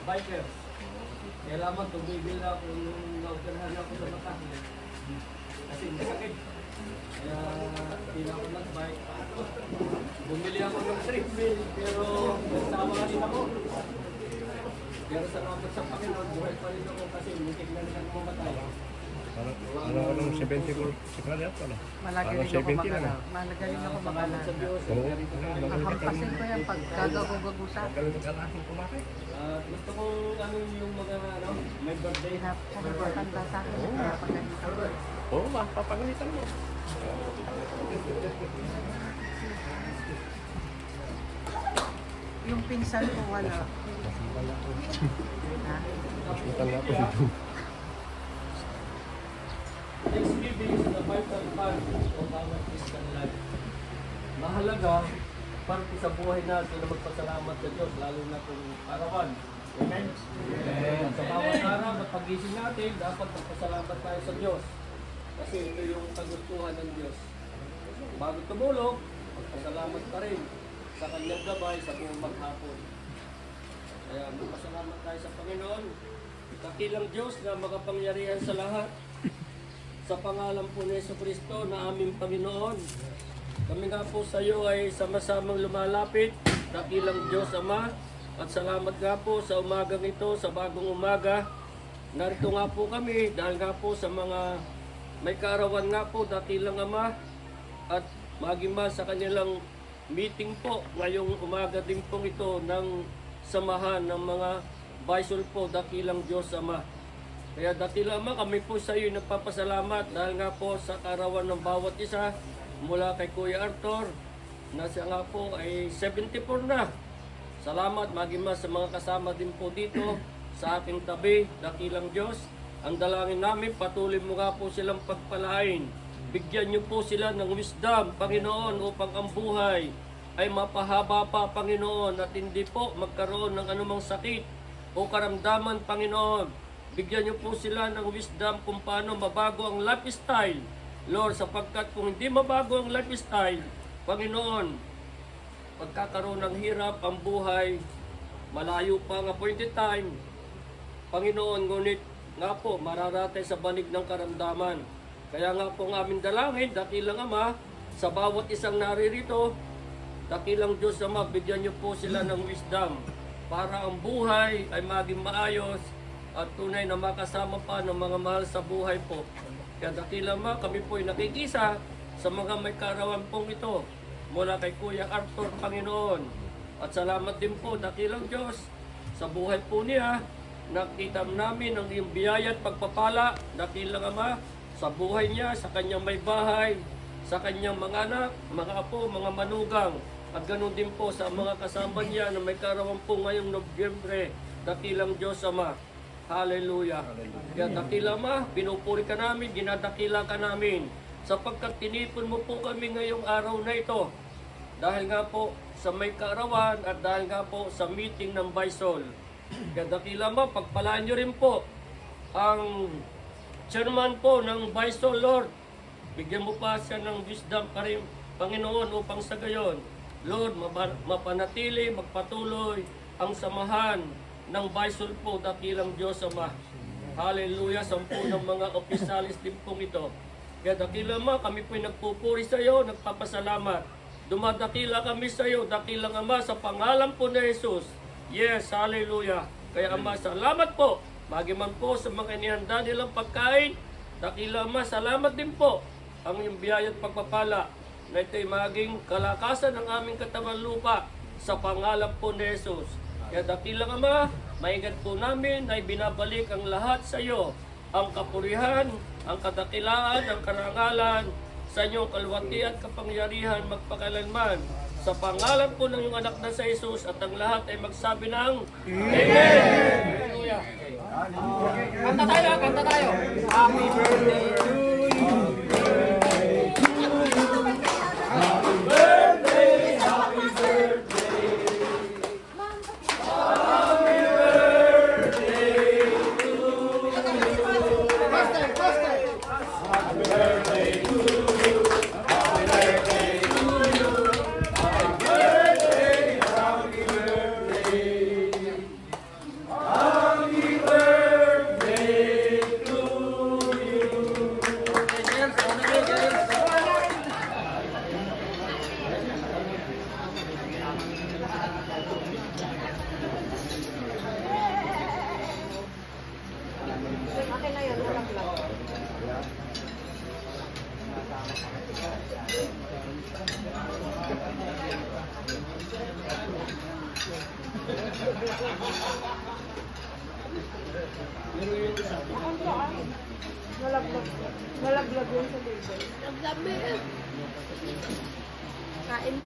biker. Kaya lamang tumigil na ako nung nautirahan ako sa mata. Kasi masakit. Kaya hindi na ako nag-bike. Bumili ako ng treadmill pero nagsama ka din ako. Pero salamat sa Panginoon, buhay pa rin ako kasi muntik na rin ako mamatay. Anong 70 sa kanya pala? Malagaling ako mag-alala. Malagaling ako mag-alala. Hampasin ko yan pag gagagugagusa. Gusto ko ano yung mga may birthday. Pinapaganda sa akin. Pinapaganda. Oo, papagalitan mo. Yung pinsan ko wala. Hospital na ako dito. Thanksgiving is the vital part of our Christian life. Mahalaga parte sa buhay natin na magpasalamat sa Diyos, lalo na kung arawan. Amen? At sa bawat araw na pagising natin, dapat magpasalamat tayo sa Diyos. Kasi ito yung kagustuhan ng Diyos. Bago tumulog, magpasalamat ka rin sa kanyang gabay sa buong maghapon. Kaya magpasalamat tayo sa Panginoon. Dakilang Diyos na makapangyarihan sa lahat. Sa pangalan po ni Jesucristo na aming Panginoon, kami nga po sa iyo ay sama-samang lumalapit, dakilang Diyos Ama, at salamat nga po sa umagang ito, sa bagong umaga. Narito nga po kami dahil nga po sa mga may kaarawan nga po, dakilang Ama, at maging sa kanilang meeting po ngayong umaga din po ito ng samahan ng mga Baisol po, dakilang Diyos Ama. Kaya dakilang Ama, kami po sa iyo nagpapasalamat dahil nga po sa kaarawan ng bawat isa, mula kay Kuya Arthur, na siya nga po ay 74 na. Salamat maging sa mga kasama din po dito sa aking tabi, dakilang Diyos. Ang dalangin namin, patuloy mo nga po silang pagpalain. Bigyan niyo po sila ng wisdom, Panginoon, upang ang buhay ay mapahaba pa, Panginoon, at hindi po magkaroon ng anumang sakit o karamdaman, Panginoon. Bigyan niyo po sila ng wisdom kung paano mabago ang lifestyle, Lord, sapagkat kung hindi mabago ang lifestyle, Panginoon, pagkakaroon ng hirap ang buhay, malayo pa ang appointed time, Panginoon, ngunit nga po, mararatay sa banig ng karamdaman. Kaya nga po ang aming dalangin, dakilang Ama, sa bawat isang naririto, dakilang Diyos Ama, bigyan niyo po sila ng wisdom para ang buhay ay maging maayos at tunay na makasama pa ng mga mahal sa buhay po. Kaya dakilang Ama, kami po ay nakikisa sa mga may kaarawan pong ito mula kay Kuya Arthur, Panginoon. At salamat din po, dakilang Diyos, sa buhay po niya. Nakita namin ang iyong biyaya at pagpapala, dakilang Ama, sa buhay niya, sa kanyang may bahay, sa kanyang mga anak, mga apo, mga manugang, at ganoon din po sa mga kasama niya na may kaarawan po ngayong Nobyembre, dakilang Diyos Ama. Hallelujah. Kaya dakilang Ama, pinupuri ka namin, ginadakila ka namin, sapagkat tinipon mo po kami ngayong araw na ito. Dahil nga po sa may kaarawan at dahil nga po sa meeting ng Baisol. Kaya dakilang Ama, pagpalaan nyo rin po ang chairman po ng Baisol, Lord. Bigyan mo pa siya ng wisdom pa rin, Panginoon, upang sa gayon, Lord, mapanatili, magpatuloy ang samahan ng Baisol po, dakilang Diyos Ama. Hallelujah, 10 ng mga opisyalis din pong ito. Kaya dakilang Ama, kami po'y nagpupuri sa iyo, nagpapasalamat. Dumadakila kami sa iyo, dakilang Ama, sa pangalan po ni Jesus. Yes, hallelujah. Kaya Ama, salamat po. Magiman po sa mga inihanda nilang pagkain. Dakilang Ama, salamat din po ang iyong biyaya at pagpapala na ito'y maging kalakasan ng aming katawan lupa sa pangalan po ni Jesus. Kaya dakilang Ama, maingat po namin na ibinabalik ang lahat sa iyo. Ang kapurihan, ang kadakilaan, ang karangalan, sa inyong kalwati at kapangyarihan magpakailanman. Sa pangalan po ng iyong anak na sa Jesus at ang lahat ay magsabi ng Amen! Hallelujah! Kanta tayo, kanta tayo. Happy birthday to you. Happy birthday! Happy birthday! Happy birthday to you! Happy birthday to you! Happy birthday to you! Happy birthday! Happy birthday! Pero yung isa, Malaglag yun sa table. Kain.